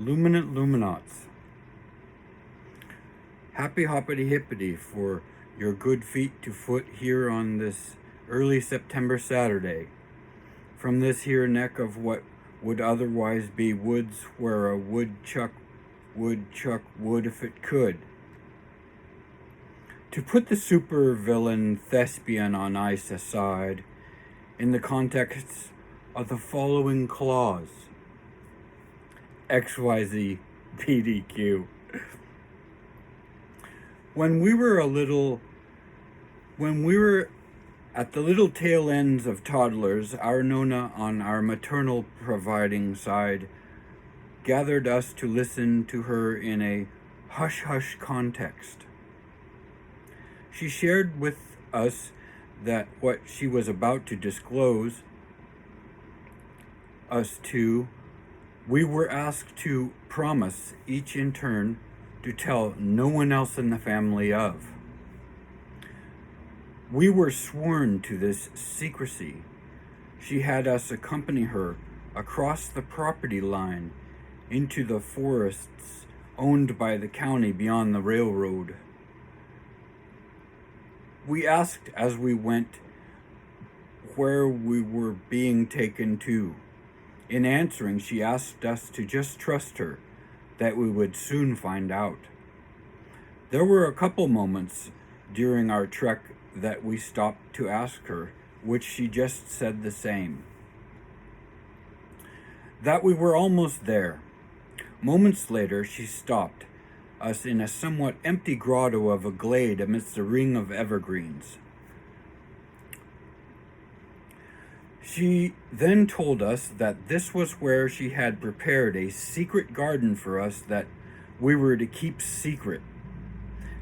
Luminaughts. Happy hoppity hippity for your good feet to foot here on this early September Saturday. From this here neck of what would otherwise be woods where a woodchuck would if it could. To put the super-villain thespian on ice aside, in the context of the following clause, XYZ PDQ. When we were at the little tail ends of toddlers, our Nona on our maternal providing side gathered us to listen to her in a hush-hush context. She shared with us that what she was about to disclose us to, we were asked to promise each in turn to tell no one else in the family of. We were sworn to this secrecy. She had us accompany her across the property line into the forests owned by the county beyond the railroad. We asked as we went where we were being taken to. In answering, she asked us to just trust her, that we would soon find out. There were a couple moments during our trek that we stopped to ask her, which she just said the same. That we were almost there. Moments later, she stopped us in a somewhat empty grotto of a glade amidst a ring of evergreens. She then told us that this was where she had prepared a secret garden for us that we were to keep secret.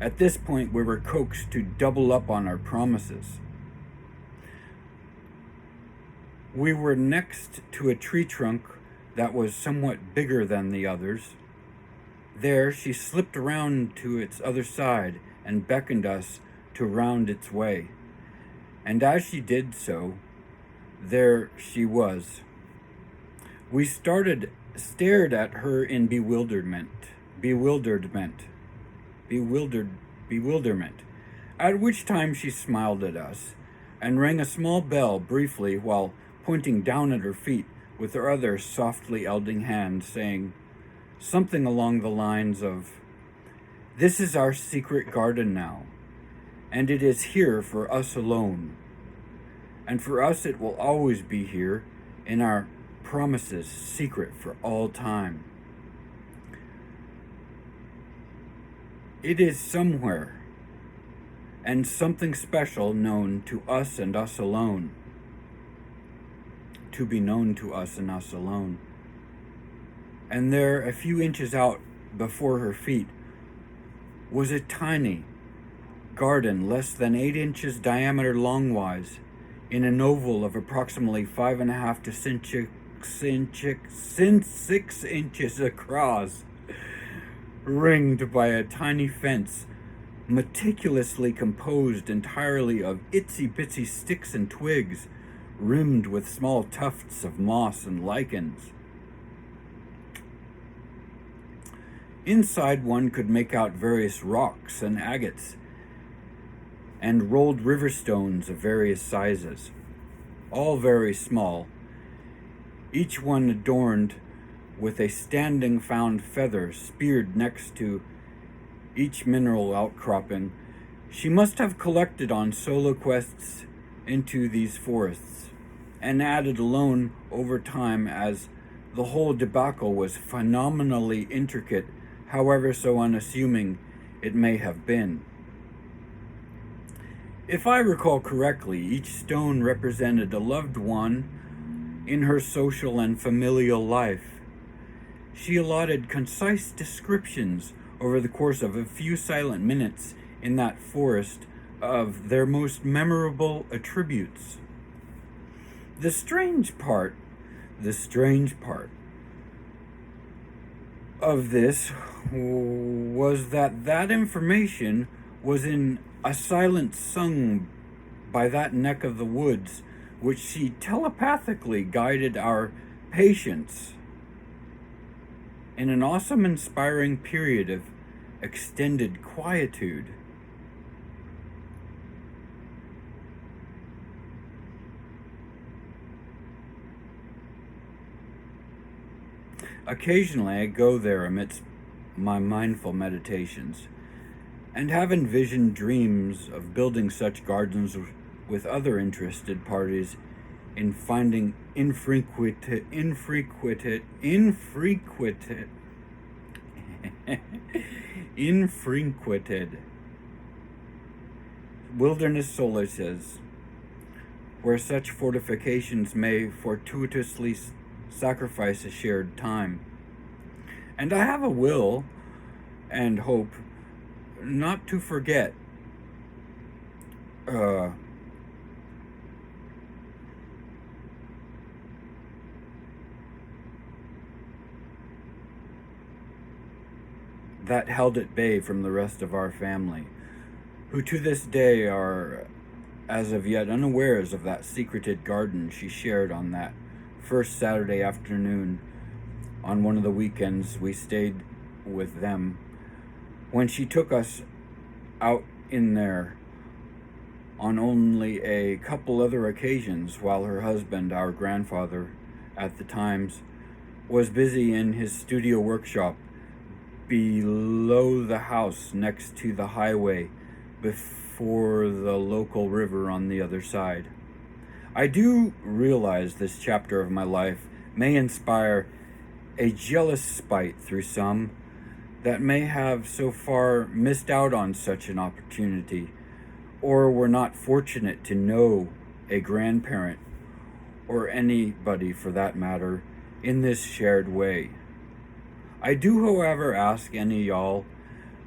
At this point, we were coaxed to double up on our promises. We were next to a tree trunk that was somewhat bigger than the others. There, she slipped around to its other side and beckoned us to round its way. And as she did so, there she was. We stared at her in bewilderment, at which time she smiled at us and rang a small bell briefly while pointing down at her feet with her other softly elding hand, saying something along the lines of, "This is our secret garden now, and it is here for us alone. And for us it will always be here in our promises secret for all time. It is somewhere and something special known to us and us alone. To be known to us and us alone." And there, a few inches out before her feet, was a tiny garden less than 8 inches diameter longwise, in an oval of approximately 5.5 to 6 inches across, ringed by a tiny fence meticulously composed entirely of itsy-bitsy sticks and twigs, rimmed with small tufts of moss and lichens. Inside, one could make out various rocks and agates and rolled river stones of various sizes, all very small, each one adorned with a standing found feather speared next to each mineral outcropping. She must have collected on solo quests into these forests, and added alone over time as the whole debacle was phenomenally intricate, however so unassuming it may have been. If I recall correctly, each stone represented a loved one in her social and familial life. She allotted concise descriptions over the course of a few silent minutes in that forest of their most memorable attributes. The strange part of this was that information was in a silence sung by that neck of the woods, which she telepathically guided our patience in an awesome, inspiring period of extended quietude. Occasionally I go there amidst my mindful meditations, and have envisioned dreams of building such gardens with other interested parties in finding infrequented wilderness solaces, where such fortifications may fortuitously sacrifice a shared time. And I have a will and hope not to forget that held at bay from the rest of our family, who to this day are as of yet unawares of that secreted garden she shared on that first Saturday afternoon on one of the weekends we stayed with them, when she took us out in there on only a couple other occasions while her husband, our grandfather at the times, was busy in his studio workshop below the house next to the highway before the local river on the other side. I do realize this chapter of my life may inspire a jealous spite through some that may have so far missed out on such an opportunity, or were not fortunate to know a grandparent, or anybody for that matter, in this shared way. I do, however, ask any y'all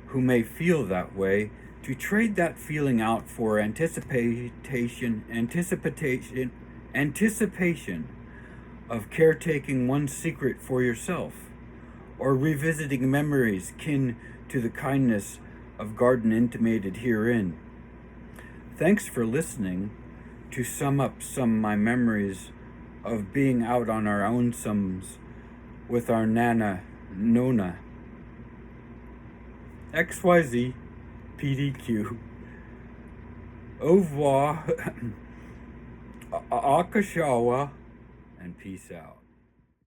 who may feel that way to trade that feeling out for anticipation of caretaking one's secret for yourself, or revisiting memories kin to the kindness of garden intimated herein. Thanks for listening to sum up some of my memories of being out on our own sums with our Nona. XYZ PDQ. Au revoir. Akashawa. And peace out.